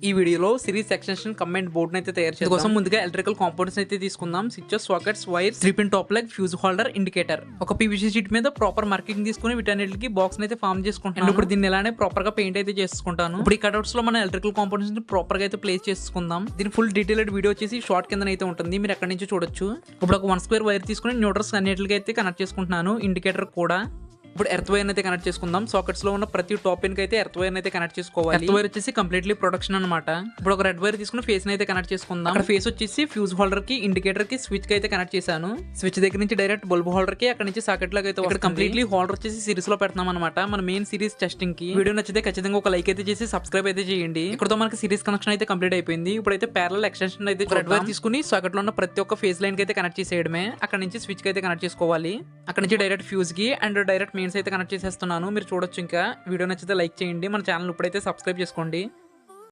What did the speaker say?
ఈ వీడియోలో series extension comment board అయితే తయారు చేయడం కోసం ముందుగా ఎలక్ట్రికల్ కాంపోనెంట్స్ అయితే తీసుకుందాం. Switches, sockets, wires, 3-pin top leg, fuse holder, indicator. ఒక పీవీసీ షీట్ మీద ప్రాపర్ మార్కింగ్ తీసుకుని వీటన్నిటికి బాక్స్ అయితే ఫామ్ చేసుకుంటాను. ఇప్పుడు దీన్ని ఇలానే ప్రాపర్ గా పెయింట్ అయితే చేసుకుంటాను. ఇప్పుడు ఈ కట్అవుట్స్ లో మన ఎలక్ట్రికల్ కాంపోనెంట్స్ ని ప్రాపర్ గా అయితే ప్లేస్ చేసుకుందాం. దీని ఫుల్ డీటెయిల్డ్ వీడియో వచ్చేసి షార్ట్ కింద అయితే ఉంటుంది, మీరు ఎక్కడి నుంచి చూడొచ్చు. ఇప్పుడు ఒక 1 స్క్వేర్ వైర్ తీసుకుని న్యూట్రల్స్ అన్నిటికి అయితే కనెక్ట్ చేసుకుంటున్నాను. ఇండికేటర్ కూడా. ఇప్పుడు ఎర్త్ వైర్ అయితే కనెక్ట్ చేసుకుందాం. సాకెట్స్ లో ఉన్న ప్రతి టాప్ పిన్ కి అయితే ఎర్త్ వైర్ అయితే కనెక్ట్ చేసుకోవాలి. ఎర్త్ వైర్ వచ్చేసి కంప్లీట్లీ ప్రొటెక్షన్ అనమాట. ఇప్పుడు ఒక రెడ్ వైర్ తీసుకుని ఫేస్ అయితే కనెక్ట్ చేసుకుందాం. అక్కడ ఫేస్ వచ్చేసి ఫ్యూజ్ హోల్డర్ కి, ఇండికేటర్ కి, స్విచ్ కి అయితే కనెక్ట్ చేశాను. స్విచ్ దగ్గర నుంచి డైరెక్ట్ బల్బ్ హోల్డర్ కి, అక్కడ నుంచి సాకెట్ లాగా అయితే ఇక్కడ కంప్లీట్లీ హోల్డర్ వచ్చేసి సిరీస్ లో పెడతాం అనమాట. మన మెయిన్ సిరీస్ టెస్టింగ్ కి. వీడియో నచ్చితే ఖచ్చితంగా ఒక లైక్ అయితే చేసి సబ్స్క్రైబ్ అయితే చేయండి. ఇక్కడతో మనకి సిరీస్ కనెక్షన్ అయితే కంప్లీట్ అయిపోయింది. ఇప్పుడైతే ప్యారలల్ ఎక్స్టెన్షన్ అయితే రెడ్ వైర్ తీసుకుని సాకెట్ లో ఉన్న ప్రతి ఒక్క ఫేస్ లైన్ కి అయితే కనెక్ట్ చేసేయడమే. అక్కడ నుంచి స్విచ్ కి అయితే కనెక్ట్ చేసుకోవాలి. అక్కడ నుంచి డైరెక్ట్ ఫ్యూజ్ కి అండ్ డైరెక్ట్ మెయిన్స్ అయితే కనెక్ట్ చేసేస్తున్నాను. మీరు చూడొచ్చు. ఇంకా వీడియో నచ్చితే లైక్ చేయండి. మన ఛానల్ ఇప్పుడైతే సబ్స్క్రైబ్ చేసుకోండి.